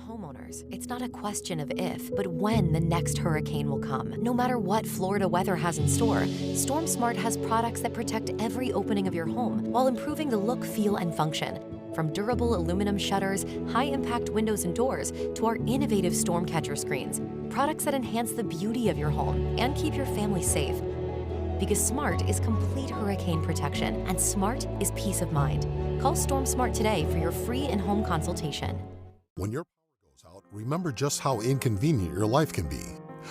homeowners, it's not a question of if, but when the next hurricane will come. No matter what Florida weather has in store, Storm Smart has products that protect every opening of your home while improving the look, feel, and function. From durable aluminum shutters, high-impact windows and doors, to our innovative storm catcher screens, products that enhance the beauty of your home and keep your family safe. Because smart is complete hurricane protection, and smart is peace of mind. Call Storm Smart today for your free in-home consultation. When your power goes out, remember just how inconvenient your life can be.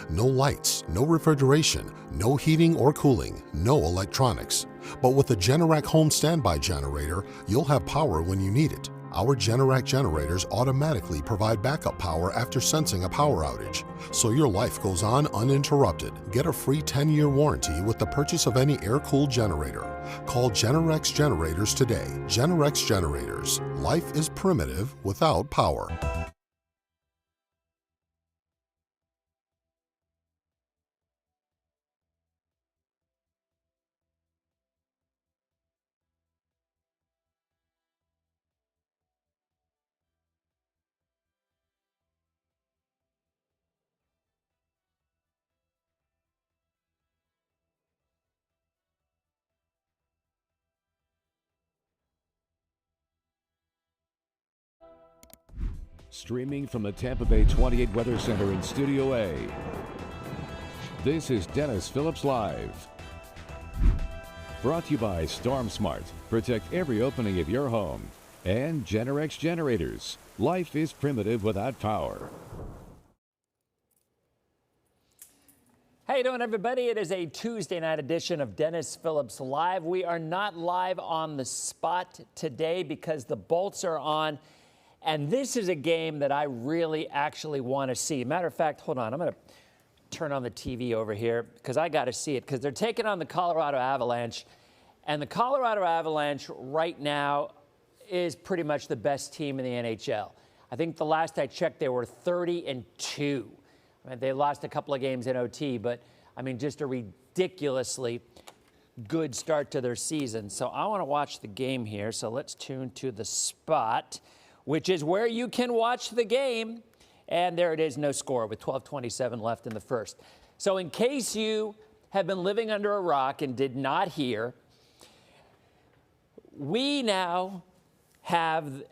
No lights, no refrigeration, no heating or cooling, no electronics. But with a Generac home standby generator, you'll have power when you need it. Our Generac generators automatically provide backup power after sensing a power outage, so your life goes on uninterrupted. Get a free 10-year warranty with the purchase of any air-cooled generator. Call Generac Generators today. Generac Generators. Life is primitive without power. Streaming from the Tampa Bay 28 Weather Center in Studio A, this is Dennis Phillips Live. Brought to you by Storm Smart. Protect every opening of your home. And Generac Generators. Life is primitive without power. How you doing, everybody? It is a Tuesday night edition of Dennis Phillips Live. We are not live on the spot today because the Bolts are on. And this is a game that I really actually want to see. Matter of fact, hold on. I'm going to turn on the TV over here because I got to see it because they're taking on the Colorado Avalanche. And the Colorado Avalanche right now is pretty much the best team in the NHL. I think the last I checked, they were 30-2. I mean, they lost a couple of games in OT, but I mean, just a ridiculously good start to their season. So I want to watch the game here. So let's tune to the spot, which is where you can watch the game. And there it is, no score with 12:27 left in the first. So in case you have been living under a rock and did not hear, we now have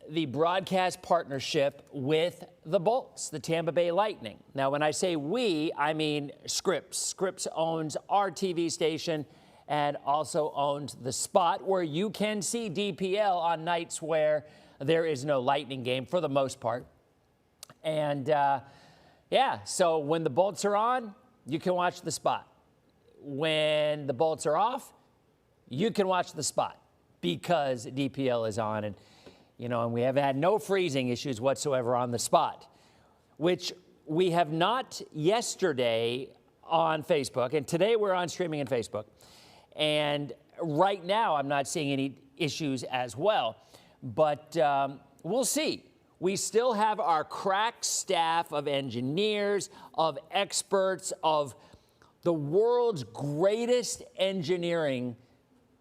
the broadcast partnership with the Bolts, the Tampa Bay Lightning. Now, when I say we, I mean Scripps. Scripps owns our TV station and also owns the spot where you can see DPL on nights where there is no Lightning game for the most part. And yeah, so when the Bolts are on, you can watch the spot. When the Bolts are off, you can watch the spot because DPL is on. And, you know, and we have had no freezing issues whatsoever on the spot, which we have not yesterday on Facebook. And today we're on streaming and Facebook. And right now I'm not seeing any issues as well. But we'll see. We still have our crack staff of engineers, of experts, of the world's greatest engineering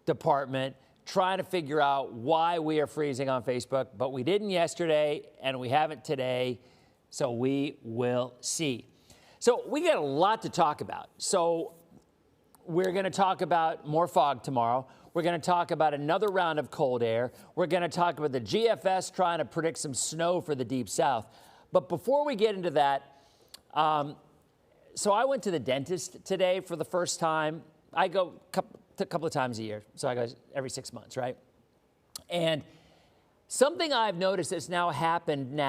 department trying to figure out why we are freezing on Facebook. But we didn't yesterday, and we haven't today, so we will see. So we got a lot to talk about. So we're going to talk about more fog tomorrow. We're going to talk about another round of cold air. We're going to talk about the GFS trying to predict some snow for the Deep South. But before we get into that, so I went to the dentist today for the first time. I go a couple of times a year, so I go every 6 months, right? And something I've noticed that's now happened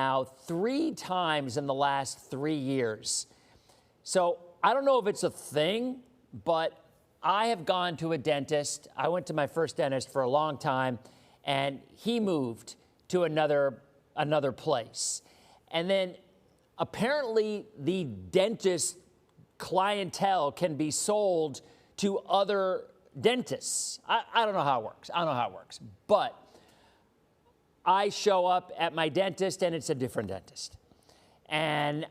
3 times in the last 3 years. So I don't know if it's a thing, but I have gone to a dentist. I went to my first dentist for a long time, and he moved to another place. And then apparently the dentist clientele can be sold to other dentists. I don't know how it works. I don't know how it works. But I show up at my dentist, and it's a different dentist. And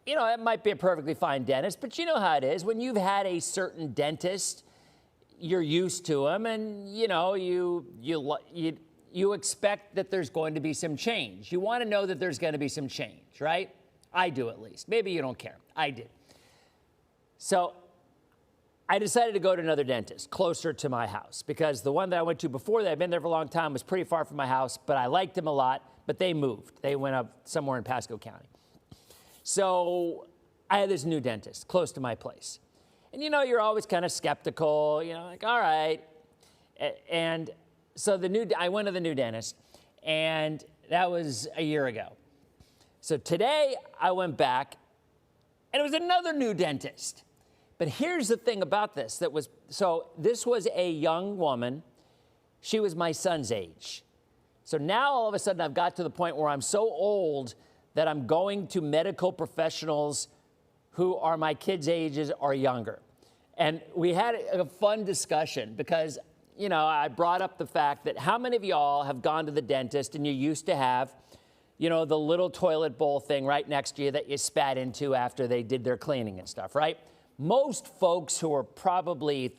you know, it might be a perfectly fine dentist, but you know how it is. When you've had a certain dentist, you're used to him, and you know, you you expect that there's going to be some change. You want to know that there's going to be some change, right? I do, at least. Maybe you don't care. I did. So I decided to go to another dentist closer to my house because the one that I went to before that, I'd been there for a long time, was pretty far from my house, but I liked him a lot, but they moved. They went up somewhere in Pasco County. So I had this new dentist close to my place. And you know, you're always kind of skeptical, you know, like, all right. And so I went to the new dentist, and that was a year ago. So today I went back, and it was another new dentist. But here's the thing about this this was a young woman. She was my son's age. So now all of a sudden I've got to the point where I'm so old that I'm going to medical professionals who are my kids' ages or younger. And we had a fun discussion because, you know, I brought up the fact that how many of y'all have gone to the dentist and you used to have, you know, the little toilet bowl thing right next to you that you spat into after they did their cleaning and stuff, right? Most folks who are probably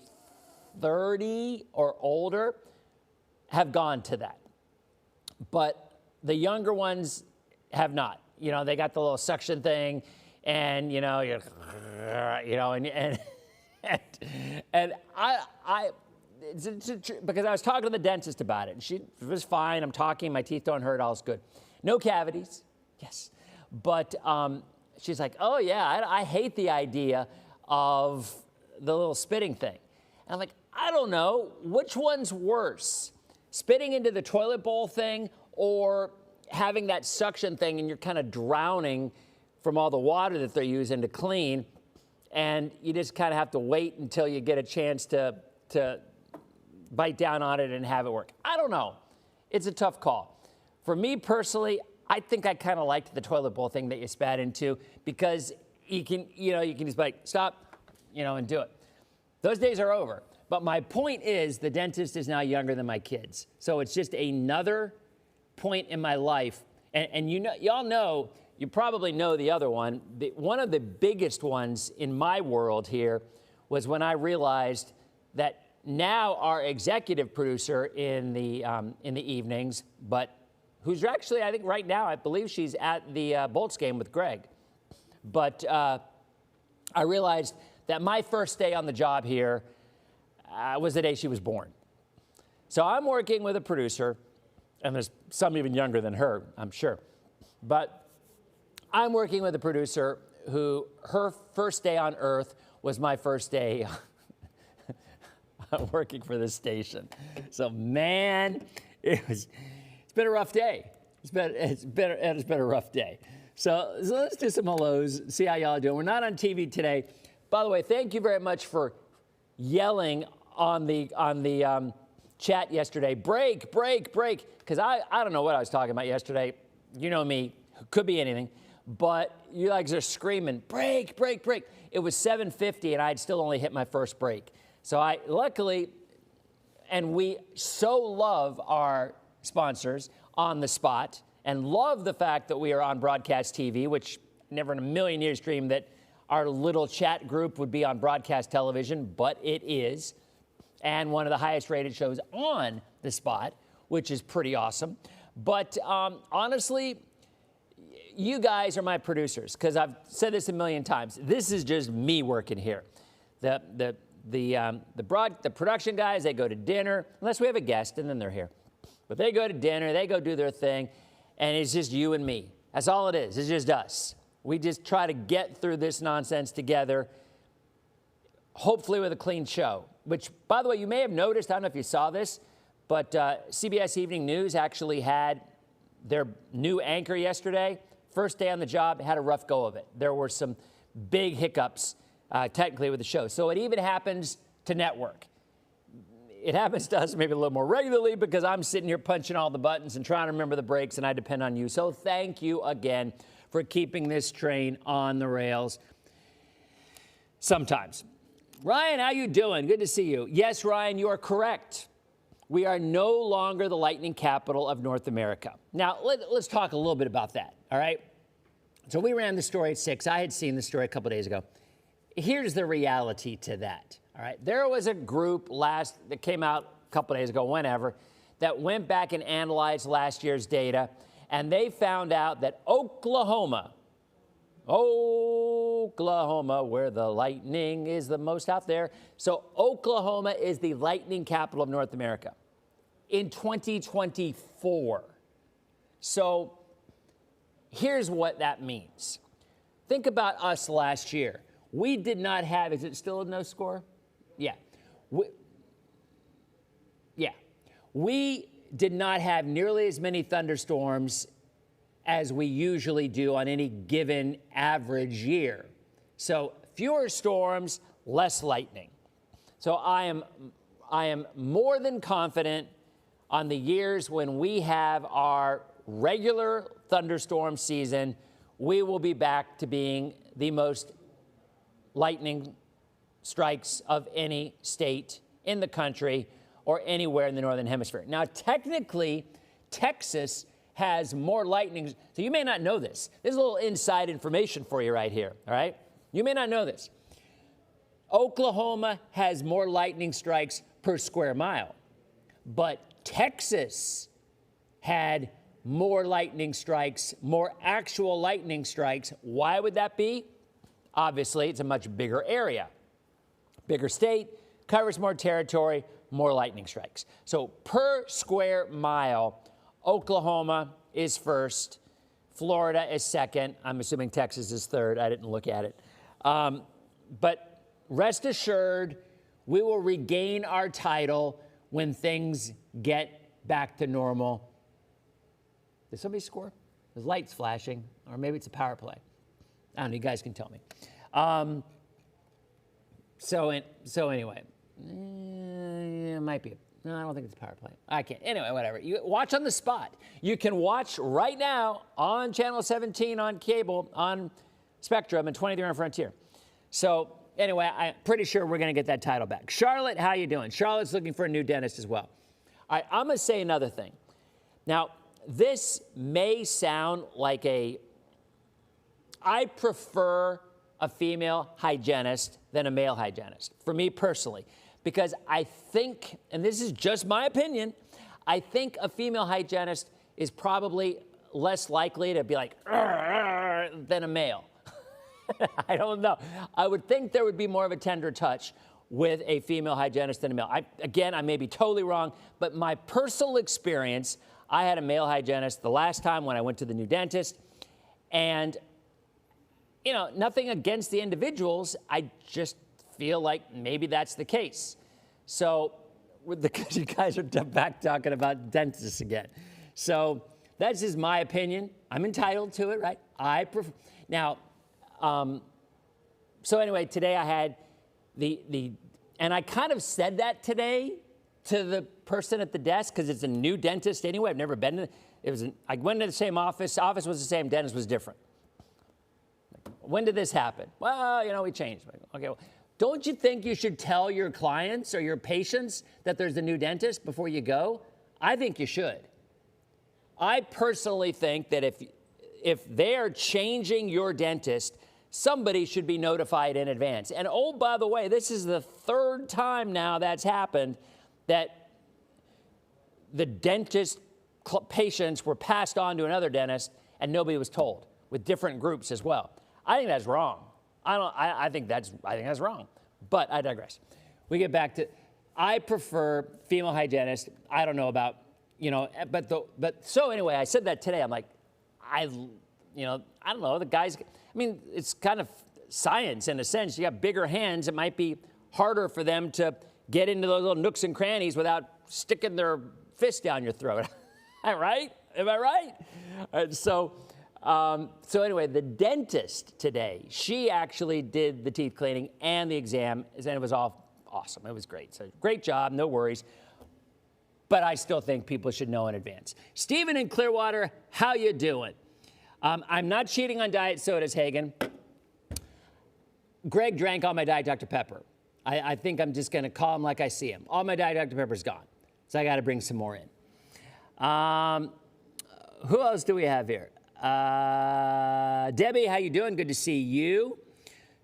30 or older have gone to that. But the younger ones have not. You know, they got the little suction thing and, you know, because I was talking to the dentist about it, and she was fine. I'm talking, my teeth don't hurt, all's good. No cavities, yes. But she's like, oh yeah, I hate the idea of the little spitting thing. And I'm like, I don't know, which one's worse? Spitting into the toilet bowl thing or having that suction thing and you're kind of drowning from all the water that they're using to clean, and you just kind of have to wait until you get a chance to bite down on it and have it work. I don't know. It's a tough call. For me personally, I think I kind of liked the toilet bowl thing that you spat into because you can just like stop, and do it. Those days are over. But my point is the dentist is now younger than my kids. So it's just another point in my life. And you probably know the other one. One of the biggest ones in my world here was when I realized that now our executive producer in the evenings, but who's actually, I think right now, I believe she's at the Bolts game with Greg. But I realized that my first day on the job here was the day she was born. So I'm working with a producer, and there's some even younger than her, I'm sure. But I'm working with a producer who her first day on Earth was my first day working for this station. So man, it's been a rough day. It's been a rough day. So let's do some hellos, see how y'all are doing. We're not on TV today. By the way, thank you very much for yelling on the chat yesterday. Break, because I don't know what I was talking about yesterday. You know me, could be anything. But you guys are screaming, break. It was 7:50 and I'd still only hit my first break. So I luckily, and we so love our sponsors on the spot and love the fact that we are on broadcast TV, which never in a million years dreamed that our little chat group would be on broadcast television, but it is. And one of the highest rated shows on the spot, which is pretty awesome. But honestly, you guys are my producers, because I've said this a million times. This is just me working here. The production guys, they go to dinner, unless we have a guest, and then they're here. But they go to dinner, they go do their thing, and it's just you and me. That's all it is. It's just us. We just try to get through this nonsense together, hopefully with a clean show. Which, by the way, you may have noticed, I don't know if you saw this, but CBS Evening News actually had their new anchor yesterday. First day on the job, had a rough go of it. There were some big hiccups, technically, with the show. So it even happens to network. It happens to us maybe a little more regularly because I'm sitting here punching all the buttons and trying to remember the breaks, and I depend on you. So thank you again for keeping this train on the rails sometimes. Ryan, how you doing? Good to see you. Yes, Ryan, you are correct. We are no longer the lightning capital of North America. Now, let's talk a little bit about that, all right? So we ran the story at 6. I had seen the story a couple days ago. Here's the reality to that, all right? There was a group that came out a couple days ago, whenever, that went back and analyzed last year's data, and they found out that Oklahoma, where the lightning is the most out there. So Oklahoma is the lightning capital of North America in 2024. So here's what that means. Think about us last year. We did not have, is it still a no score? Yeah. We did not have nearly as many thunderstorms as we usually do on any given average year. So fewer storms, less lightning. So I am more than confident on the years when we have our regular thunderstorm season, we will be back to being the most lightning strikes of any state in the country or anywhere in the Northern Hemisphere. Now, technically, Texas has more lightning. So you may not know this. There's a little inside information for you right here, all right? You may not know this. Oklahoma has more lightning strikes per square mile, but Texas had more lightning strikes, more actual lightning strikes. Why would that be? Obviously, it's a much bigger area. Bigger state, covers more territory, more lightning strikes. So per square mile, Oklahoma is first, Florida is second. I'm assuming Texas is third. I didn't look at it. But rest assured, we will regain our title when things get back to normal. Did somebody score? There's lights flashing, or maybe it's a power play. I don't know, you guys can tell me. So anyway, it might be. No, I don't think it's a power play. I can't. Anyway, whatever. You watch on the spot. You can watch right now on Channel 17 on cable, on Spectrum, and 23 on Frontier. So anyway, I'm pretty sure we're going to get that title back. Charlotte, how you doing? Charlotte's looking for a new dentist as well. All right, I'm going to say another thing. Now, this may sound like I prefer a female hygienist than a male hygienist, for me personally, because I think, and this is just my opinion, I think a female hygienist is probably less likely to be like, than a male. I don't know. I would think there would be more of a tender touch with a female hygienist than a male. Again, I may be totally wrong, but my personal experience, I had a male hygienist the last time when I went to the new dentist, and you know, nothing against the individuals. I just feel like maybe that's the case. So you guys are back talking about dentists again. So that's just my opinion. I'm entitled to it, right? I prefer. Now, so anyway, today I had and I kind of said that today to the person at the desk because it's a new dentist anyway. I've never been to I went into the same office. Office was the same. Dentist was different. When did this happen? Well, you know, we changed. Okay, well, don't you think you should tell your clients or your patients that there's a new dentist before you go? I think you should. I personally think that if they are changing your dentist, somebody should be notified in advance. And oh, by the way, this is the third time now that's happened that the dentist patients were passed on to another dentist and nobody was told, with different groups as well. I think that's wrong. I think that's wrong. But I digress. We get back to, I prefer female hygienists. I don't know about, you know, but so anyway, I said that today. I'm like, I don't know, the guys, I mean, it's kind of science in a sense. You got bigger hands. It might be harder for them to get into those little nooks and crannies without sticking their fist down your throat. Right? Am I right? And so anyway, the dentist today, she actually did the teeth cleaning and the exam, and it was all awesome. It was great. So great job, no worries. But I still think people should know in advance. Stephen in Clearwater, how you doing? I'm not cheating on diet sodas, Hagen. Greg drank all my Diet Dr. Pepper. I think I'm just going to call him like I see him. All my Diet Dr. Pepper's gone. So I got to bring some more in. Who else do we have here? Debbie, how you doing? Good to see you.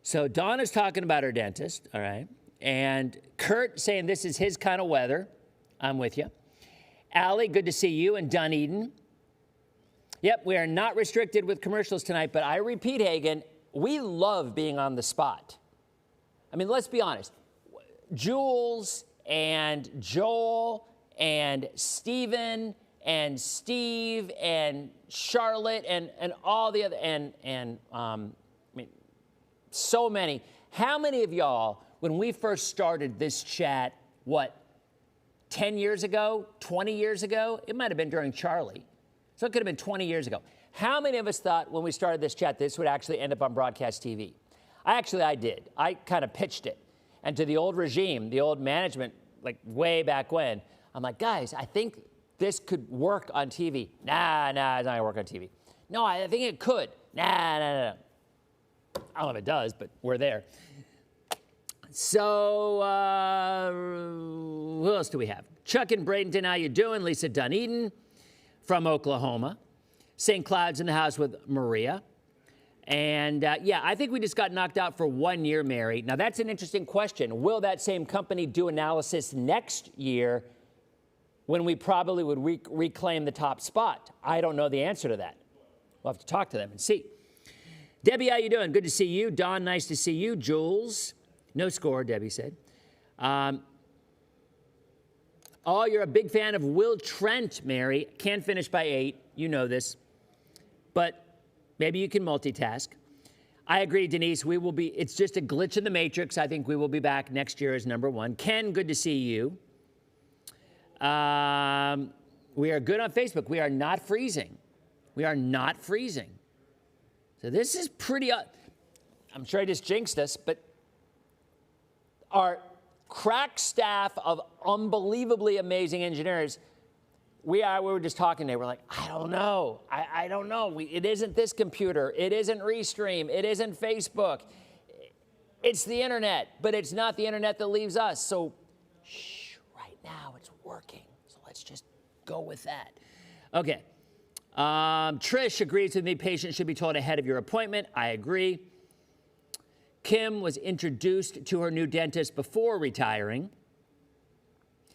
So Donna's talking about her dentist, all right. And Kurt saying this is his kind of weather. I'm with you. Allie, good to see you, and Dunedin. Yep, we are not restricted with commercials tonight, but I repeat, Hagen, we love being on the spot. I mean, let's be honest. Jules and Joel and Steven and Steve and Charlotte and all the other, I mean, so many. How many of y'all, when we first started this chat, 10 years ago, 20 years ago? It might have been during Charlie. So it could have been 20 years ago. How many of us thought when we started this chat, this would actually end up on broadcast TV? I did. I kind of pitched it. And to the old regime, the old management, like way back when, I'm like, guys, I think this could work on TV. Nah, it's not gonna work on TV. No, I think it could. Nah. I don't know if it does, but we're there. So, who else do we have? Chuck in Bradenton, how you doing? Lisa Dunedin from Oklahoma. St. Cloud's in the house with Maria. And yeah, I think we just got knocked out for 1 year, Mary. Now, that's an interesting question. Will that same company do analysis next year when we probably would reclaim the top spot? I don't know the answer to that. We'll have to talk to them and see. Debbie, how you doing? Good to see you. Don, nice to see you. Jules, no score, Debbie said. Oh, you're a big fan of Will Trent, Mary. Can't finish by 8. You know this. But maybe you can multitask. I agree, Denise. We will be, it's just a glitch in the matrix. I think we will be back next year as #1. Ken, good to see you. We are good on Facebook. We are not freezing. We are not freezing. So this is pretty, I'm sure I just jinxed us, but our crack staff of unbelievably amazing engineers, we were just talking today. We're like, I don't know. I don't know. It isn't this computer. It isn't Restream. It isn't Facebook. It's the internet, but it's not the internet that leaves us. So, shh, right now it's working. So let's just go with that. Okay. Trish agrees with me. Patients should be told ahead of your appointment. I agree. Kim was introduced to her new dentist before retiring.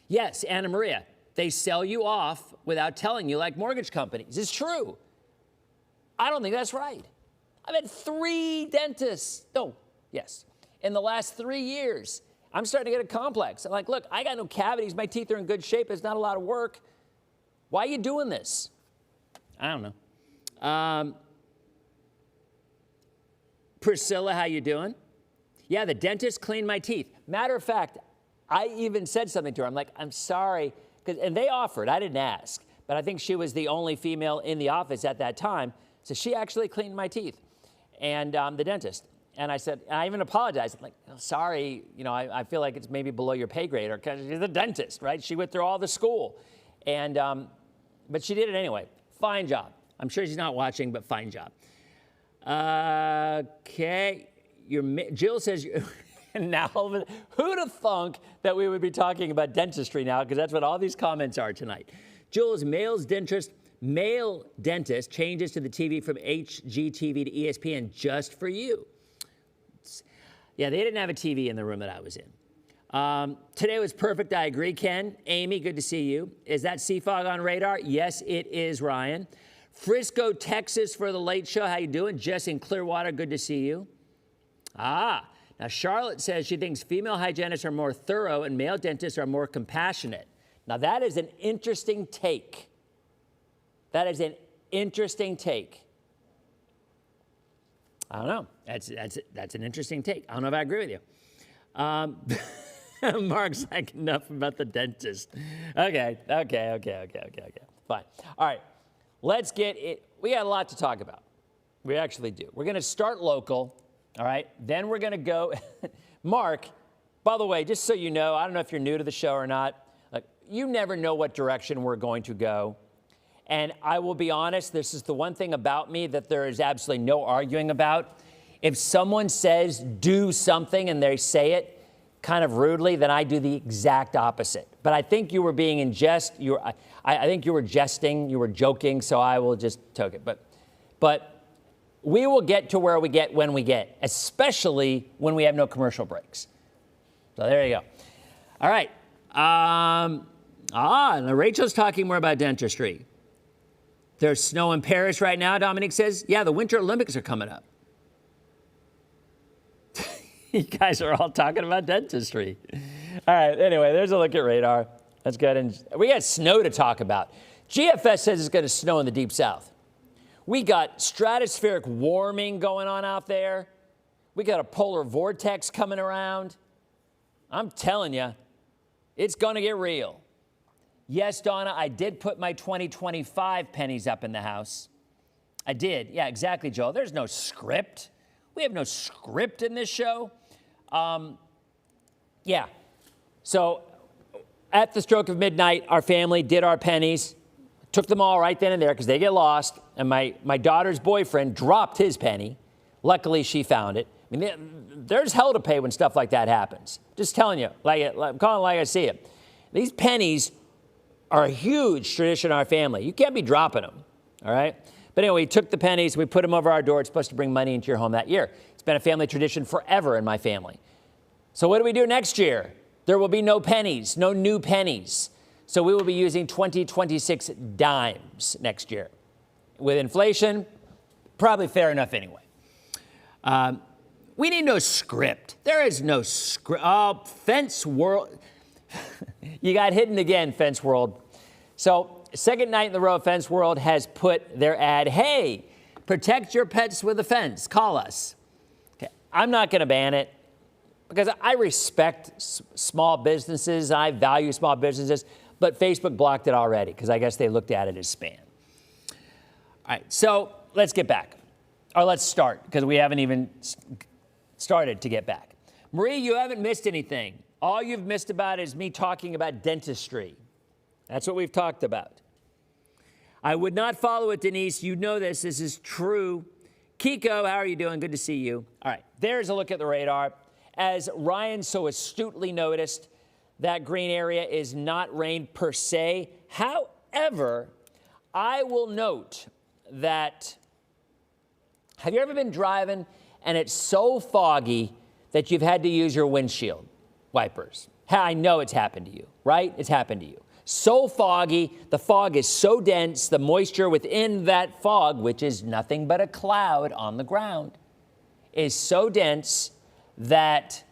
Yes, Anna Maria. They sell you off without telling you, like mortgage companies. It's true. I don't think that's right. I've had 3 dentists. In the last 3 years. I'm starting to get a complex. I'm like, look, I got no cavities. My teeth are in good shape. It's not a lot of work. Why are you doing this? I don't know. Priscilla, how you doing? Yeah, the dentist cleaned my teeth. Matter of fact, I even said something to her. I'm like, I'm sorry. And they offered. I didn't ask. But I think she was the only female in the office at that time. So she actually cleaned my teeth. And the dentist. And I said, and I even apologized. I'm like, oh, sorry, I feel like it's maybe below your pay grade, or because you're the dentist, right? She went through all the school. And, but she did it anyway. Fine job. I'm sure she's not watching, but fine job. Okay. Jill says, and now, who'd have thunk that we would be talking about dentistry now? Because that's what all these comments are tonight. Jill's male dentist changes to the TV from HGTV to ESPN just for you. Yeah, they didn't have a TV in the room that I was in. Today was perfect. I agree, Ken. Amy, good to see you. Is that sea fog on radar? Yes, it is, Ryan. Frisco, Texas for the late show. How you doing? Jess in Clearwater, good to see you. Now Charlotte says she thinks female hygienists are more thorough and male dentists are more compassionate. Now that is an interesting take. That is an interesting take. I don't know. That's an interesting take. I don't know if I agree with you. Mark's like, enough about the dentist. Okay. Fine. All right. Let's get it. We got a lot to talk about. We actually do. We're going to start local. All right. Then we're going to go. Mark, by the way, just so you know, I don't know if you're new to the show or not. You never know what direction we're going to go. And I will be honest, this is the one thing about me that there is absolutely no arguing about. If someone says do something and they say it kind of rudely, then I do the exact opposite. But I think you were being in jest. I think you were jesting. You were joking. So I will just take it. But we will get to where we get when we get, especially when we have no commercial breaks. So there you go. All right. Now Rachel's talking more about dentistry. There's snow in Paris right now, Dominic says. Yeah, the Winter Olympics are coming up. You guys are all talking about dentistry. All right, anyway, there's a look at radar. That's good. And we got snow to talk about. GFS says it's going to snow in the deep south. We got stratospheric warming going on out there. We got a polar vortex coming around. I'm telling you, it's going to get real. Yes, Donna, I did put my 2025 pennies up in the house. I did. Yeah, exactly, Joel. There's no script. We have no script in this show. Yeah. So at the stroke of midnight, our family did our pennies, took them all right then and there because they get lost. And my daughter's boyfriend dropped his penny. Luckily, she found it. I mean, there's hell to pay when stuff like that happens. Just telling you, I'm calling it like I see it. These pennies are a huge tradition in our family. You can't be dropping them, all right? But anyway, we took the pennies, we put them over our door. It's supposed to bring money into your home that year. It's been a family tradition forever in my family. So what do we do next year? There will be no pennies, no new pennies. So we will be using 2026 dimes next year. With inflation, probably fair enough anyway. We need no script. There is no script. Oh, Fence World. You got hidden again, Fence World. So second night in the row, Fence World has put their ad, hey, protect your pets with a fence. Call us. Okay. I'm not going to ban it because I respect small businesses. I value small businesses. But Facebook blocked it already because I guess they looked at it as spam. All right, so let's get back. Or let's start because we haven't even started to get back. Marie, you haven't missed anything. All you've missed about is me talking about dentistry. That's what we've talked about. I would not follow it, Denise. You know this. This is true. Kiko, how are you doing? Good to see you. All right, there's a look at the radar. As Ryan so astutely noticed, that green area is not rain per se. However, I will note that, have you ever been driving and it's so foggy that you've had to use your windshield wipers? I know it's happened to you, right? It's happened to you. So foggy, the fog is so dense, the moisture within that fog, which is nothing but a cloud on the ground, is so dense that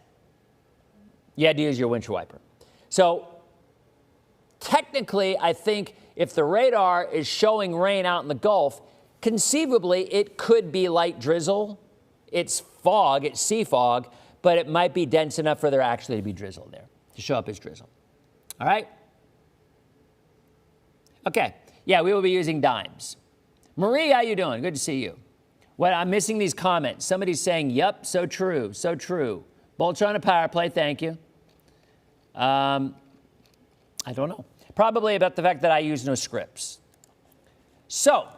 you had to use your windshield wiper. So technically, I think if the radar is showing rain out in the Gulf, conceivably it could be light drizzle. It's fog, it's sea fog, but it might be dense enough for there actually to be drizzle there, to show up as drizzle. All right? Okay, yeah, we will be using dimes. Marie, how you doing? Good to see you. Well, I'm missing these comments. Somebody's saying, yep, so true, so true. Boltron a power play, thank you. I don't know. Probably about the fact that I use no scripts. So,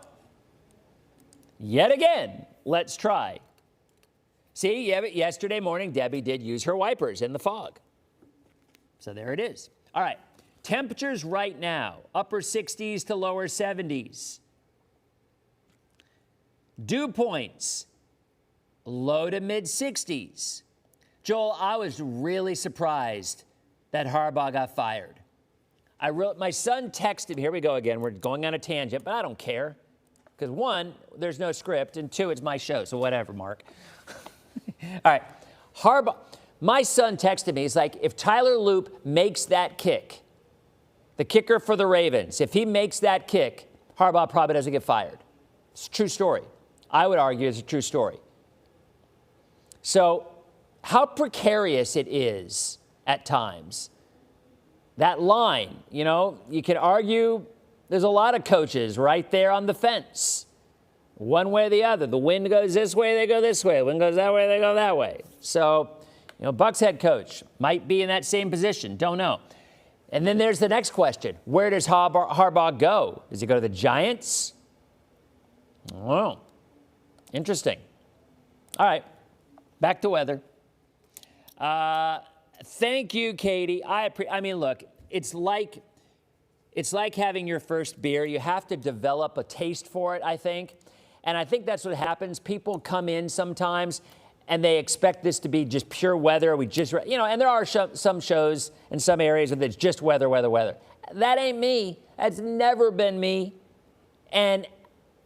yet again, let's try. See, yesterday morning, Debbie did use her wipers in the fog. So there it is. All right, temperatures right now, upper 60s to lower 70s. Dew points, low to mid 60s. Joel, I was really surprised that Harbaugh got fired. My son texted me, here we go again, we're going on a tangent, but I don't care. Because one, there's no script, and two, it's my show, so whatever, Mark. All right, Harbaugh, my son texted me, he's like, if Tyler Loop makes that kick, the kicker for the Ravens, if he makes that kick, Harbaugh probably doesn't get fired. It's a true story. I would argue it's a true story. So, how precarious it is at times. That line, you could argue there's a lot of coaches right there on the fence. One way or the other. The wind goes this way, they go this way. The wind goes that way, they go that way. So, Bucs head coach might be in that same position. Don't know. And then there's the next question. Where does Harbaugh go? Does he go to the Giants? Oh, interesting. All right, back to weather. Thank you, Katie. I mean, look, it's like having your first beer. You have to develop a taste for it, I think. And I think that's what happens. People come in sometimes and they expect this to be just pure weather. And there are some shows in some areas where it's just weather. That ain't me. That's never been me, and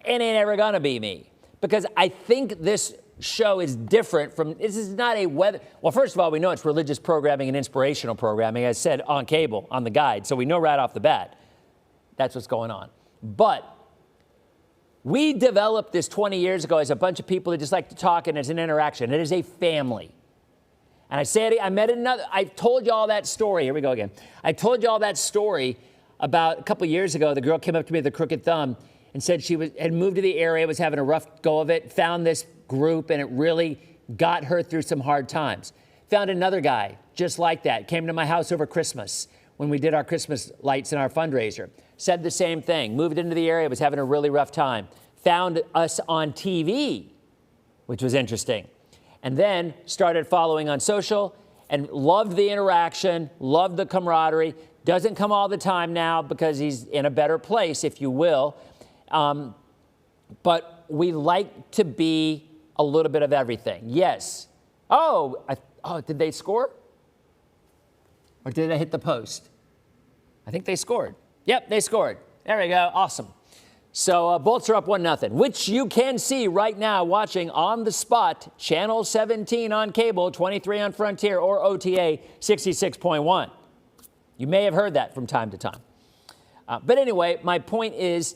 it ain't ever gonna be me, because I think this show is different from, this is not a weather, well, first of all, we know it's religious programming and inspirational programming, as said on cable, on the guide, so we know right off the bat that's what's going on. But we developed this 20 years ago as a bunch of people that just like to talk, and as an interaction. It is a family. And I told you all that story. Here we go again. I told you all that story about a couple years ago. The girl came up to me with a crooked thumb and said she had moved to the area, was having a rough go of it, found this group, and it really got her through some hard times. Found another guy just like that, came to my house over Christmas when we did our Christmas lights and our fundraiser. Said the same thing, moved into the area, was having a really rough time. Found us on TV, which was interesting. And then started following on social and loved the interaction, loved the camaraderie. Doesn't come all the time now because he's in a better place, if you will. But we like to be a little bit of everything. Yes. Did they score? Or did they hit the post? I think they scored. Yep, they scored. There we go. Awesome. So Bolts are up 1-0, which you can see right now watching on the spot, channel 17 on cable, 23 on Frontier, or OTA 66.1. You may have heard that from time to time. But anyway, my point is,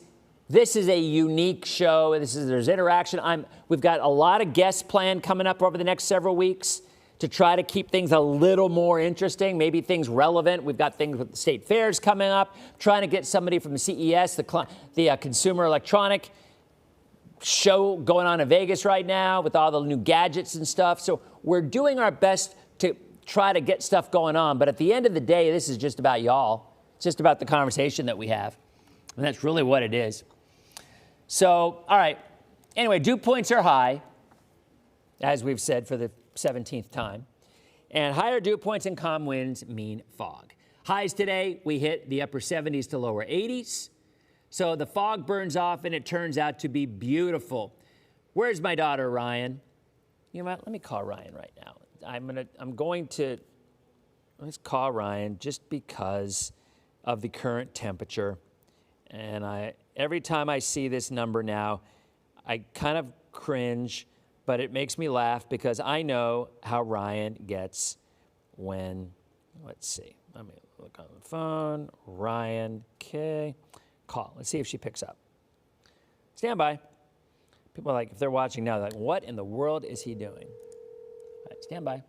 this is a unique show. There's interaction. We've got a lot of guests planned coming up over the next several weeks to try to keep things a little more interesting, maybe things relevant. We've got things with the state fairs coming up, trying to get somebody from the CES, the Consumer Electronic Show going on in Vegas right now with all the new gadgets and stuff. So we're doing our best to try to get stuff going on. But at the end of the day, this is just about y'all. It's just about the conversation that we have. And that's really what it is. So, all right. Anyway, dew points are high, as we've said for the 17th time. And higher dew points and calm winds mean fog. Highs today, we hit the upper 70s to lower 80s. So the fog burns off and it turns out to be beautiful. Where's my daughter, Ryan? You know what? Let me call Ryan right now. Let's call Ryan just because of the current temperature. And every time I see this number now, I kind of cringe, but it makes me laugh because I know how Ryan gets when, let's see, let me look on the phone. Ryan, okay, call. Let's see if she picks up. Stand by. People are like, if they're watching now, they're like, what in the world is he doing? All right, stand by.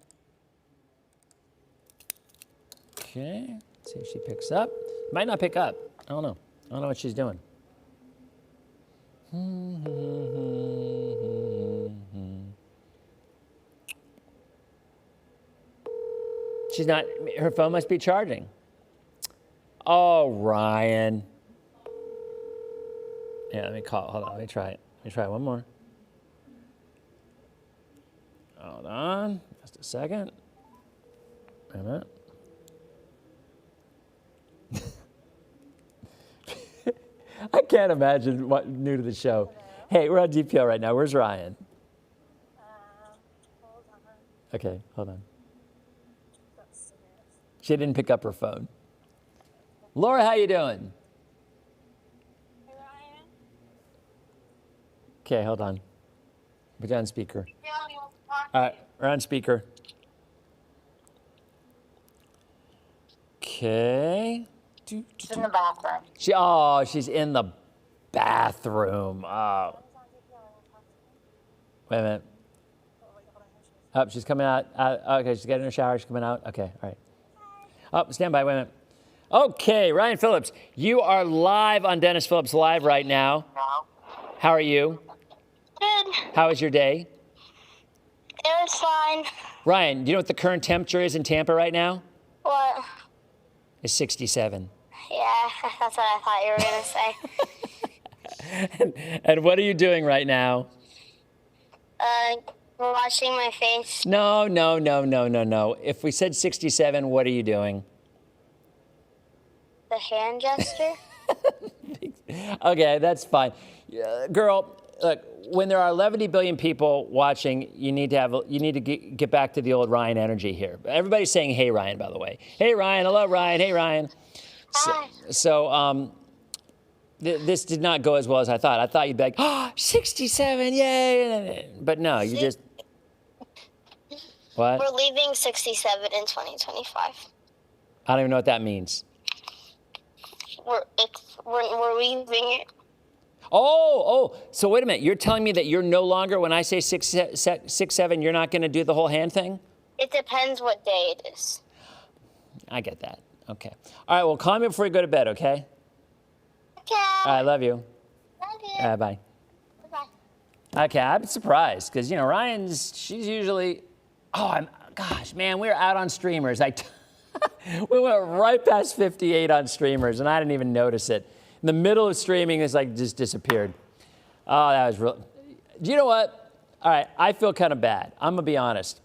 Okay, let's see if she picks up. Might not pick up. I don't know. I don't know what she's doing. She's not, her phone must be charging. Oh, Ryan. Yeah, let me call, hold on, let me try it. Let me try one more. Hold on, just a second. Wait a minute. I can't imagine what new to the show. Hello? Hey, we're on DPL right now. Where's Ryan? Hold on. Okay, hold on. She didn't pick up her phone. Laura, how you doing? Hey, Ryan. Okay, hold on. Put you on speaker. Yeah, he wants to talk All right, we're on speaker. Okay. She's in the bathroom. She's in the bathroom. Oh. Wait a minute. Oh, she's coming out. Okay, she's getting in her shower. She's coming out. Okay, all right. Oh, stand by. Wait a minute. Okay, Ryan Phillips, you are live on Dennis Phillips Live right now. How are you? Good. How was your day? It was fine. Ryan, do you know what the current temperature is in Tampa right now? What? It's 67. Yeah, that's what I thought you were going to say. And what are you doing right now? Washing my face. No. If we said 67, what are you doing? The hand gesture? Okay, that's fine. Girl, look, when there are 11 billion people watching, you need to get back to the old Ryan energy here. Everybody's saying, hey, Ryan, by the way. Hey, Ryan. Hello, Ryan. Hey, Ryan. Hi. This did not go as well as I thought. I thought you'd be like, oh, 67, yay. But no, you just, what? We're leaving 67 in 2025. I don't even know what that means. We're leaving it. Oh, so wait a minute. You're telling me that you're no longer, when I say 6'7", you're not going to do the whole hand thing? It depends what day it is. I get that. Okay. All right, well, call me before you go to bed, okay? Okay. All right, love you. Love you. All right, bye. Bye. Okay, I'm surprised because, she's usually, gosh, man, we were out on streamers. We went right past 58 on streamers, and I didn't even notice it. In the middle of streaming, it's like just disappeared. Oh, that was real. You know what? All right, I feel kind of bad. I'm going to be honest.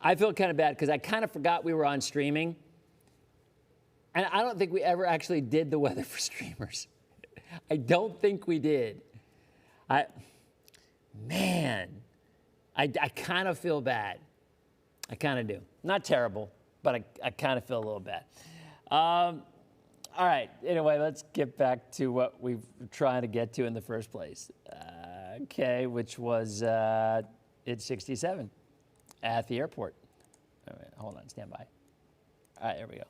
I feel kind of bad because I kind of forgot we were on streaming. And I don't think we ever actually did the weather for streamers. I don't think we did. I kind of feel bad. I kind of do. Not terrible, but I kind of feel a little bad. All right, anyway, let's get back to what we were trying to get to in the first place. Which was it's 67 at the airport. All right, hold on, stand by. All right, there we go.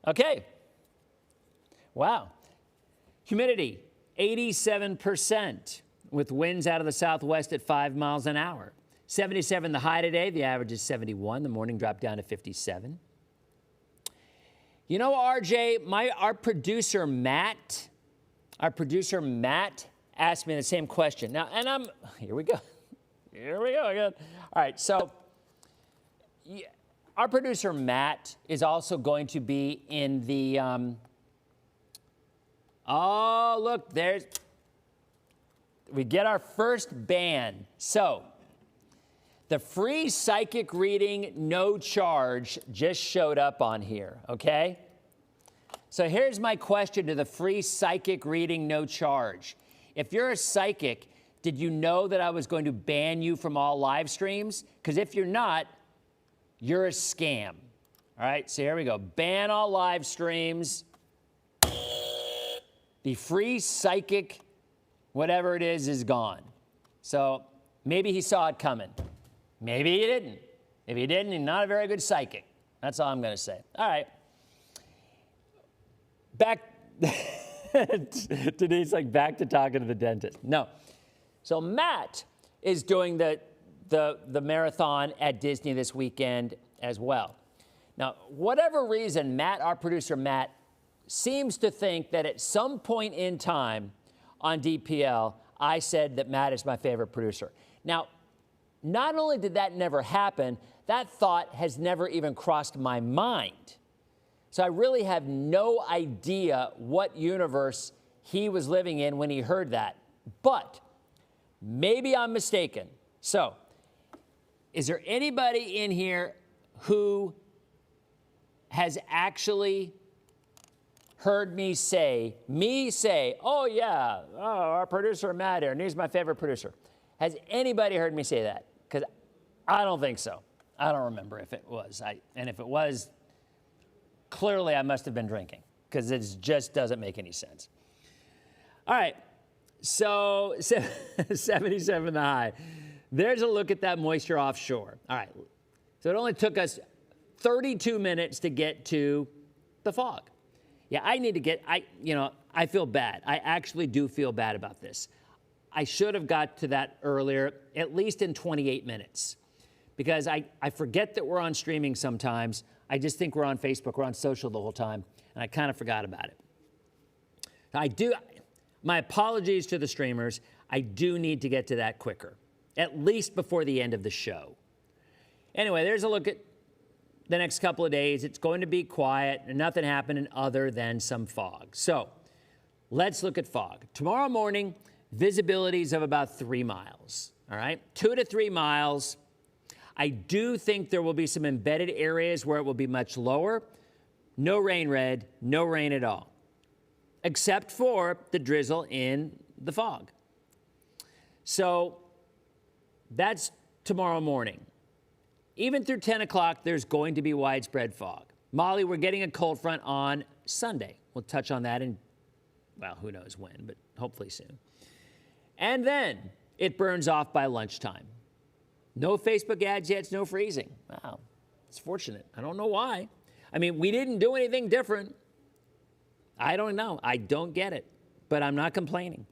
Okay. Wow. Humidity, 87%, with winds out of the southwest at 5 miles an hour. 77 the high today. The average is 71. The morning dropped down to 57. You know, RJ, our producer Matt asked me the same question. Now, and here we go again. All right, so our producer Matt is also going to be in the, oh, look, we get our first ban. So, the free psychic reading, no charge, just showed up on here, okay? So here's my question to the free psychic reading, no charge. If you're a psychic, did you know that I was going to ban you from all live streams? Because if you're not, you're a scam. All right, so here we go. Ban all live streams. The free psychic, whatever it is gone. So maybe he saw it coming. Maybe he didn't. If he didn't, he's not a very good psychic. That's all I'm going to say. All right. Back, Denise, back to talking to the dentist. No. So Matt is doing the marathon at Disney this weekend as well. Now, whatever reason, Matt, our producer Matt, seems to think that at some point in time on DPL, I said that Matt is my favorite producer. Now, not only did that never happen, that thought has never even crossed my mind. So I really have no idea what universe he was living in when he heard that. But maybe I'm mistaken. So, is there anybody in here who has actually heard me say, oh yeah, our producer Matt here, and he's my favorite producer. Has anybody heard me say that? Because I don't think so. I don't remember if it was. And if it was, clearly I must have been drinking, because it just doesn't make any sense. All right, so 77 the high. There's a look at that moisture offshore. All right, so it only took us 32 minutes to get to the fog. Yeah, I feel bad. I actually do feel bad about this. I should have got to that earlier, at least in 28 minutes, because I forget that we're on streaming sometimes. I just think we're on Facebook, we're on social the whole time, and I kind of forgot about it. My apologies to the streamers. I do need to get to that quicker, at least before the end of the show. Anyway, there's a look at the next couple of days. It's going to be quiet and nothing happening other than some fog. So let's look at fog. Tomorrow morning, visibilities of about 3 miles, all right? 2 to 3 miles. I do think there will be some embedded areas where it will be much lower. No rain red, no rain at all, except for the drizzle in the fog. So that's tomorrow morning. Even through 10 o'clock, there's going to be widespread fog. Molly, we're getting a cold front on Sunday. We'll touch on that in, well, who knows when, but hopefully soon. And then it burns off by lunchtime. No Facebook ads yet, no freezing. Wow, it's fortunate. I don't know why. I mean, we didn't do anything different. I don't know. I don't get it, but I'm not complaining.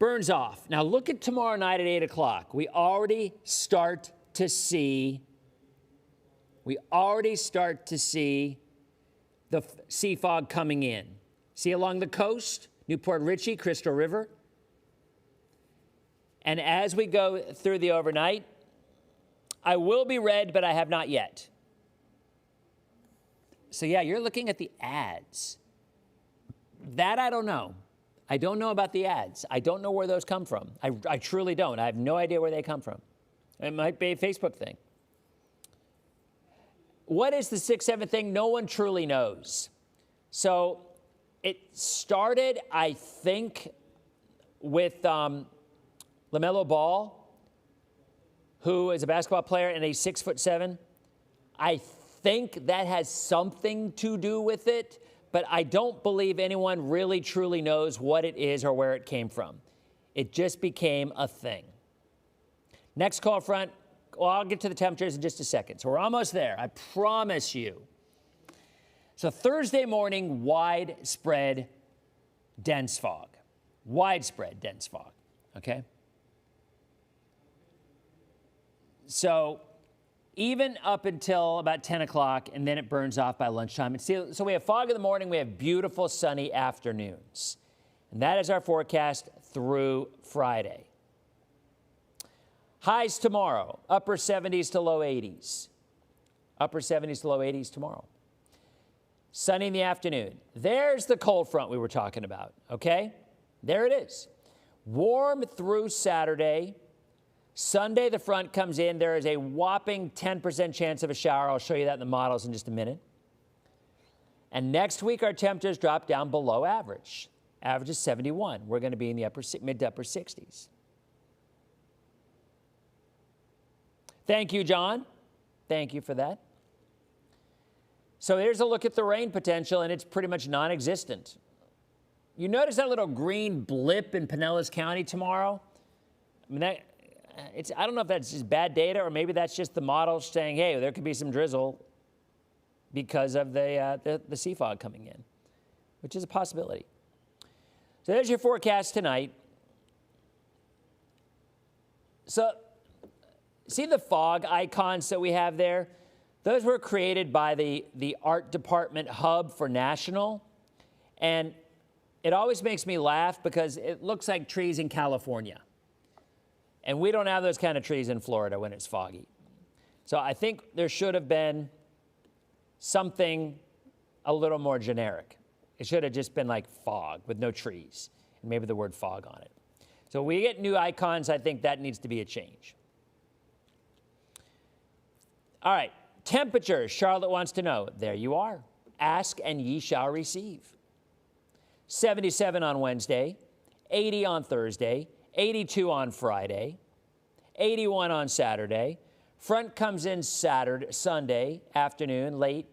Burns off. Now look at tomorrow night at 8 o'clock. We already start to see the sea fog coming in. See along the coast, Newport Richey, Crystal River. And as we go through the overnight, I will be red, but I have not yet. So yeah, you're looking at the ads. That I don't know. I don't know about the ads. I don't know where those come from. I truly don't. I have no idea where they come from. It might be a Facebook thing. What is the 6-7 thing? No one truly knows. So it started, I think, with LaMelo Ball, who is a basketball player and he's 6'7". I think that has something to do with it, but I don't believe anyone really truly knows what it is or where it came from. It just became a thing. Next cold front, well, I'll get to the temperatures in just a second. So we're almost there, I promise you. So Thursday morning, widespread dense fog. Widespread dense fog, okay? So even up until about 10 o'clock, and then it burns off by lunchtime. And see, so we have fog in the morning, we have beautiful sunny afternoons. And that is our forecast through Friday. Highs tomorrow, upper 70s to low 80s. Upper 70s to low 80s tomorrow. Sunny in the afternoon. There's the cold front we were talking about, okay? There it is. Warm through Saturday. Sunday, the front comes in. There is a whopping 10% chance of a shower. I'll show you that in the models in just a minute. And next week, our temperatures drop down below average. Average is 71. We're going to be in the mid to upper 60s. Thank you, John. Thank you for that. So here's a look at the rain potential, and it's pretty much non-existent. You notice that little green blip in Pinellas County tomorrow? I mean, I don't know if that's just bad data or maybe that's just the model saying, hey, there could be some drizzle because of the sea fog coming in, which is a possibility. So there's your forecast tonight. So see the fog icons that we have there? Those were created by the art department hub for National. And it always makes me laugh because it looks like trees in California. And we don't have those kind of trees in Florida when it's foggy. So I think there should have been something a little more generic. It should have just been like fog with no trees and maybe the word fog on it. So we get new icons. I think that needs to be a change. All right, temperatures. Charlotte wants to know. There you are. Ask and ye shall receive. 77 on Wednesday, 80 on Thursday, 82 on Friday, 81 on Saturday. Front comes in Sunday afternoon, late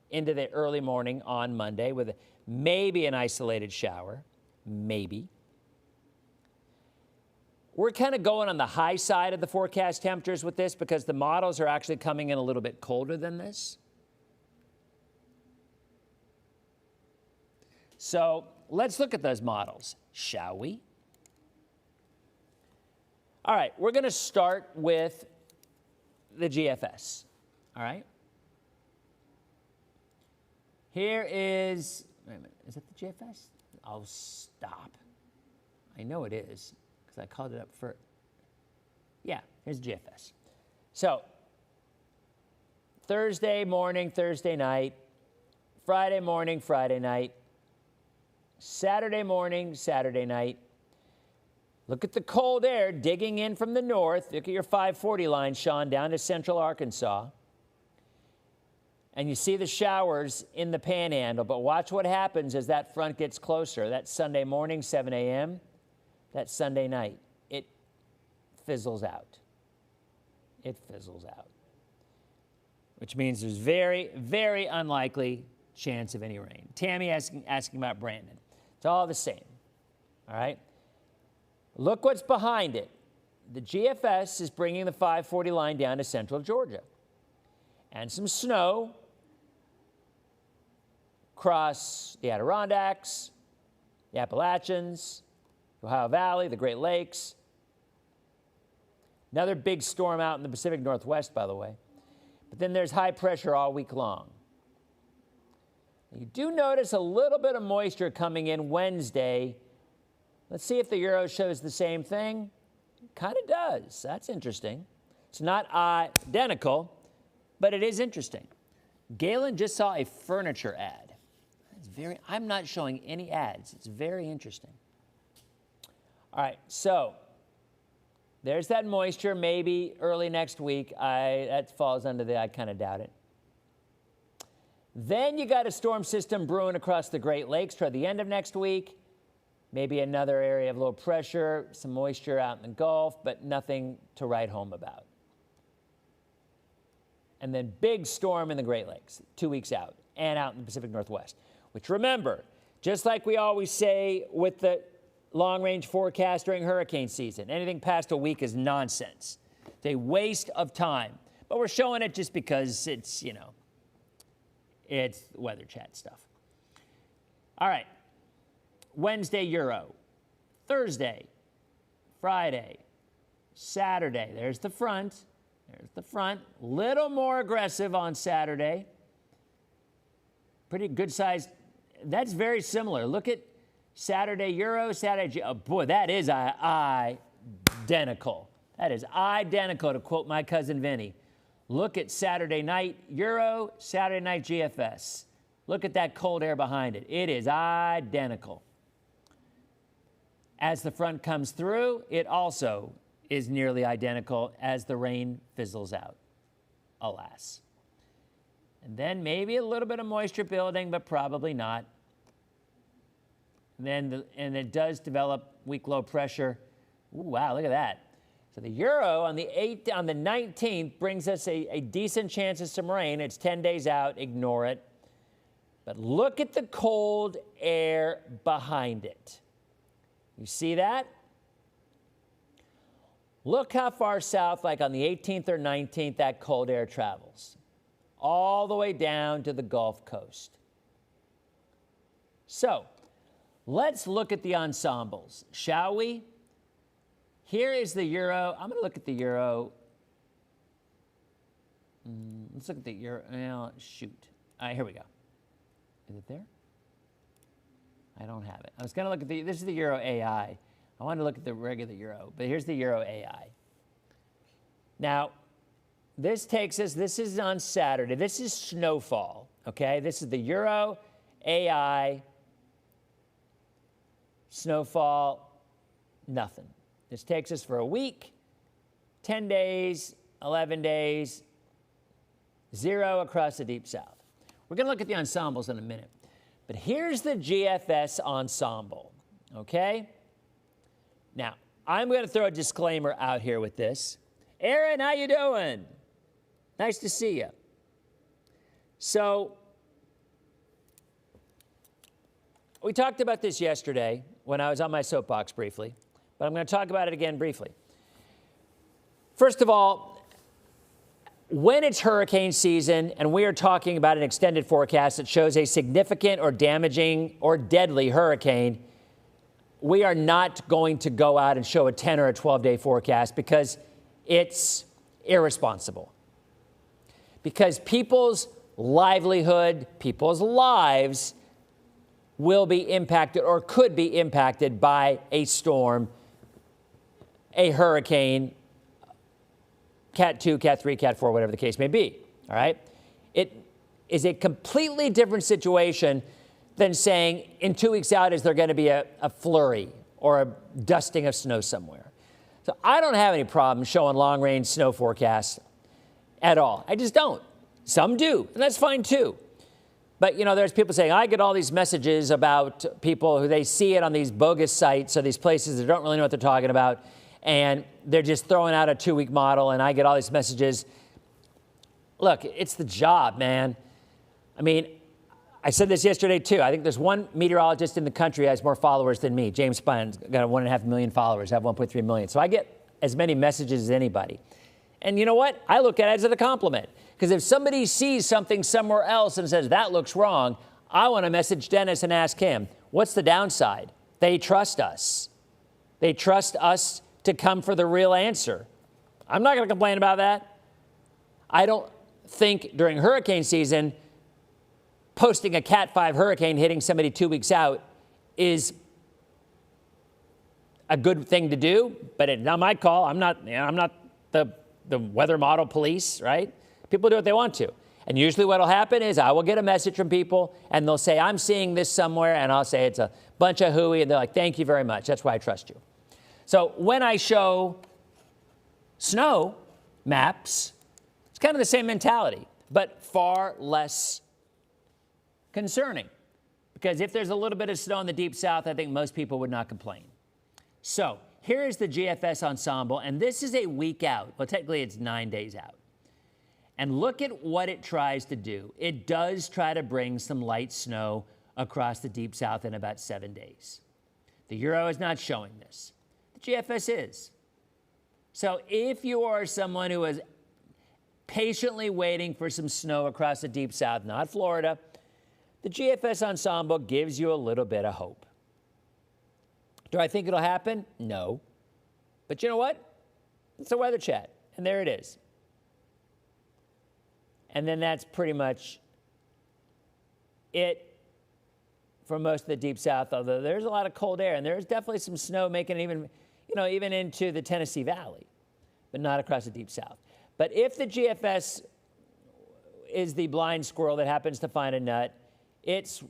into the early morning on Monday with maybe an isolated shower, maybe. We're kind of going on the high side of the forecast temperatures with this because the models are actually coming in a little bit colder than this. So let's look at those models, shall we? All right, we're going to start with the GFS, all right? Here is, wait a minute, is that the GFS? Oh, stop. I know it is because I called it up for, yeah, here's GFS. So Thursday morning, Thursday night, Friday morning, Friday night, Saturday morning, Saturday night. Look at the cold air digging in from the north. Look at your 540 line, Sean, down to central Arkansas. And you see the showers in the panhandle, but watch what happens as that front gets closer. That Sunday morning, 7 a.m., that Sunday night, it fizzles out. It fizzles out, which means there's very, very unlikely chance of any rain. Tammy asking about Brandon. It's all the same, all right? Look what's behind it. The GFS is bringing the 540 line down to central Georgia. And some snow across the Adirondacks, the Appalachians, the Ohio Valley, the Great Lakes. Another big storm out in the Pacific Northwest, by the way. But then there's high pressure all week long. You do notice a little bit of moisture coming in Wednesday. Let's see if the Euro shows the same thing. It kind of does. That's interesting. It's not identical, but it is interesting. Galen just saw a furniture ad. I'm not showing any ads. It's very interesting. All right, so there's that moisture, maybe early next week. That falls under the, I kind of doubt it. Then you got a storm system brewing across the Great Lakes toward the end of next week. Maybe another area of low pressure, some moisture out in the Gulf, but nothing to write home about. And then big storm in the Great Lakes, 2 weeks out, and out in the Pacific Northwest. Which, remember, just like we always say with the long-range forecast during hurricane season, anything past a week is nonsense. It's a waste of time. But we're showing it just because it's, you know, it's weather chat stuff. All right. Wednesday, Euro. Thursday, Friday, Saturday. There's the front. There's the front. Little more aggressive on Saturday. Pretty good size. That's very similar. Look at Saturday Euro, Saturday. Oh boy, that is identical. That is identical, to quote my cousin Vinny. Look at Saturday night Euro, Saturday night GFS. Look at that cold air behind it. It is identical. As the front comes through, it also is nearly identical as the rain fizzles out, alas. And then maybe a little bit of moisture building, but probably not. And it does develop weak low pressure. Ooh, wow, look at that. So the Euro on the 19th brings us a decent chance of some rain. It's 10 days out, ignore it. But look at the cold air behind it. You see that? Look how far south, like on the 18th or 19th, that cold air travels. All the way down to the Gulf Coast. So, let's look at the ensembles, shall we? Here is the Euro. I'm going to look at the Euro. Let's look at the Euro. Well, shoot. All right, here we go. Is it there? I don't have it. I was going to look at this is the Euro AI. I wanted to look at the regular Euro, but here's the Euro AI. Now, this is on Saturday. This is snowfall, okay? This is the Euro AI snowfall, nothing. This takes us for a week, 10 days, 11 days, 0 across the deep south. We're going to look at the ensembles in a minute. But here's the GFS ensemble, okay? Now, I'm going to throw a disclaimer out here with this. Aaron, how you doing? Nice to see you. So, we talked about this yesterday when I was on my soapbox briefly, but I'm going to talk about it again briefly. First of all, when it's hurricane season and we are talking about an extended forecast that shows a significant or damaging or deadly hurricane, we are not going to go out and show a 10 or a 12-day forecast because it's irresponsible. Because people's livelihood, people's lives will be impacted or could be impacted by a storm, a hurricane, Cat 2, Cat 3, Cat 4, whatever the case may be, all right? It is a completely different situation than saying in 2 weeks out is there going to be a flurry or a dusting of snow somewhere. So I don't have any problem showing long-range snow forecasts at all. I just don't. Some do, and that's fine too. But, you know, there's people saying, I get all these messages about people who they see it on these bogus sites or these places that don't really know what they're talking about, and they're just throwing out a 2-week model, and I get all these messages. Look, it's the job, man. I mean, I said this yesterday, too. I think there's one meteorologist in the country who has more followers than me. James Spine's got 1.5 million followers. I have 1.3 million. So I get as many messages as anybody. And you know what? I look at it as a compliment. Because if somebody sees something somewhere else and says, that looks wrong, I want to message Dennis and ask him, what's the downside? They trust us. They trust us to come for the real answer. I'm not going to complain about that. I don't think during hurricane season, posting a Cat 5 hurricane hitting somebody 2 weeks out is a good thing to do, but it's not my call. I'm not the weather model police, right? People do what they want to. And usually what will happen is I will get a message from people and they'll say, I'm seeing this somewhere, and I'll say it's a bunch of hooey, and they're like, thank you very much. That's why I trust you. So when I show snow maps, it's kind of the same mentality, but far less concerning. Because if there's a little bit of snow in the deep south, I think most people would not complain. So here is the GFS ensemble, and this is a week out. Well, technically it's 9 days out. And look at what it tries to do. It does try to bring some light snow across the deep south in about 7 days. The Euro is not showing this. The GFS is. So if you are someone who is patiently waiting for some snow across the deep south, not Florida, the GFS ensemble gives you a little bit of hope. Do I think it'll happen? No. But you know what? It's a weather chat, and there it is. And then that's pretty much it for most of the deep south, although there's a lot of cold air, and there's definitely some snow making it even into the Tennessee Valley, but not across the deep south. But if the GFS is the blind squirrel that happens to find a nut, it's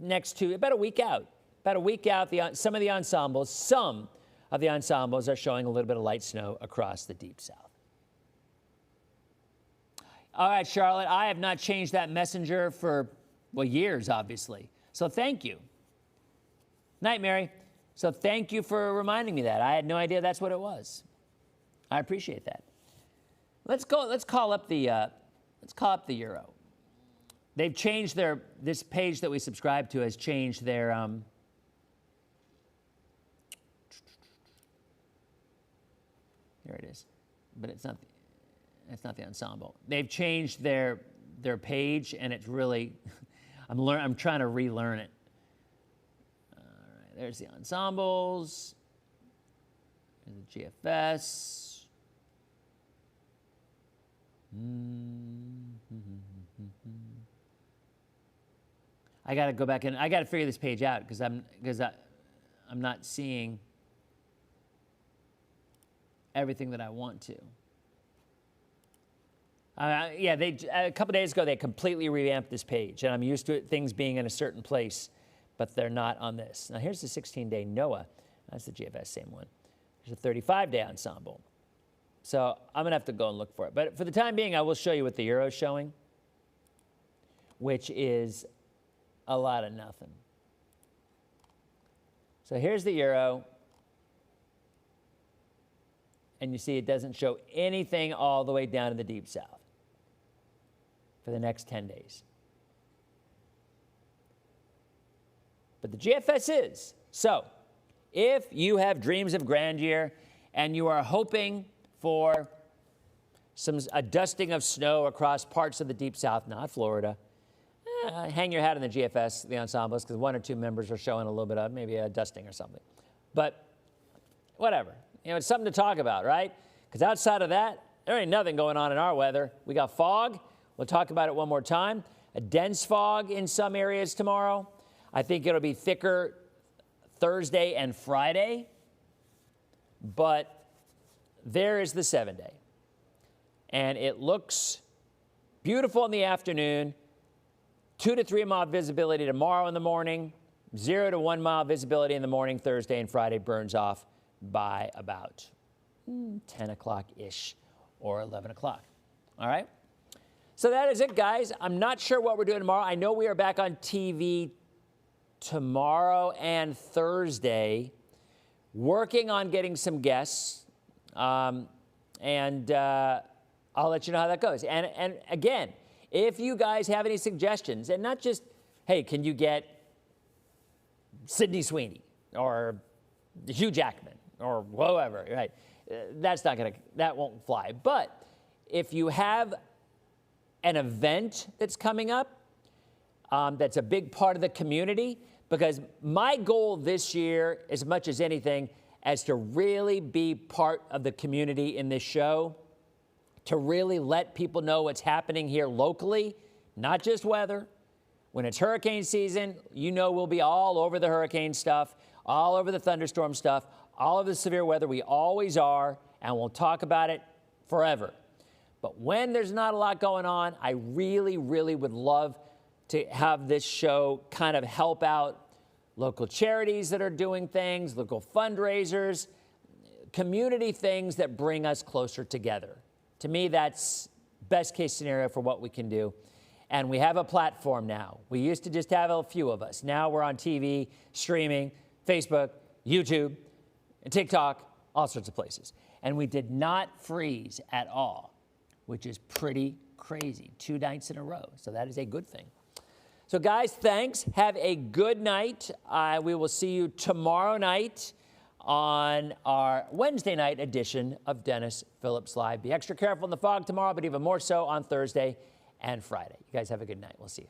next to about a week out. About a week out, some of the ensembles are showing a little bit of light snow across the deep south. All right, Charlotte, I have not changed that messenger for, well, years, obviously. So thank you. Night, Mary. So thank you for reminding me that. I had no idea that's what it was. I appreciate that. Let's call up the Euro. They've changed this page that we subscribe to has changed their, here it is, but it's not the ensemble. They've changed their page, and it's really, I'm trying to relearn it. All right, there's the ensembles, there's the GFS. I got to go back in. I got to figure this page out because I'm not seeing everything that I want to. Yeah, a couple days ago, they completely revamped this page, and I'm used to things being in a certain place, but they're not on this. Now, here's the 16-day NOAA. That's the GFS, same one. There's a 35-day ensemble. So I'm going to have to go and look for it. But for the time being, I will show you what the Euro is showing, which is a lot of nothing. So here's the Euro. And you see it doesn't show anything all the way down to the deep south for the next 10 days. But the GFS is. So if you have dreams of grandeur and you are hoping for a dusting of snow across parts of the deep south, not Florida, hang your hat in the GFS, the ensembles, because one or two members are showing a little bit of maybe a dusting or something. But whatever. You know, it's something to talk about, right? Because outside of that, there ain't nothing going on in our weather. We got fog. We'll talk about it one more time. A dense fog in some areas tomorrow. I think it'll be thicker Thursday and Friday. But there is the 7-day. And it looks beautiful in the afternoon. 2 to 3 mile visibility tomorrow in the morning. 0 to 1 mile visibility in the morning. Thursday and Friday burns off by about 10 o'clock-ish or 11 o'clock. All right? So that is it, guys. I'm not sure what we're doing tomorrow. I know we are back on TV tomorrow and Thursday, working on getting some guests. I'll let you know how that goes. And again, if you guys have any suggestions, and not just, hey, can you get Sydney Sweeney or Hugh Jackman or whoever, right? That won't fly. But if you have an event that's coming up, that's a big part of the community, because my goal this year, as much as anything, is to really be part of the community in this show, to really let people know what's happening here locally, not just weather. When it's hurricane season, you know we'll be all over the hurricane stuff, all over the thunderstorm stuff, all of the severe weather. We always are, and we'll talk about it forever. But when there's not a lot going on, I really, really would love to have this show kind of help out local charities that are doing things, local fundraisers, community things that bring us closer together. To me, that's best case scenario for what we can do. And we have a platform now. We used to just have a few of us. Now we're on TV, streaming, Facebook, YouTube, TikTok, all sorts of places. And we did not freeze at all, which is pretty crazy. 2 nights in a row. So that is a good thing. So guys, thanks. Have a good night. We will see you tomorrow night on our Wednesday night edition of Dennis Phillips Live. Be extra careful in the fog tomorrow, but even more so on Thursday and Friday. You guys have a good night. We'll see you.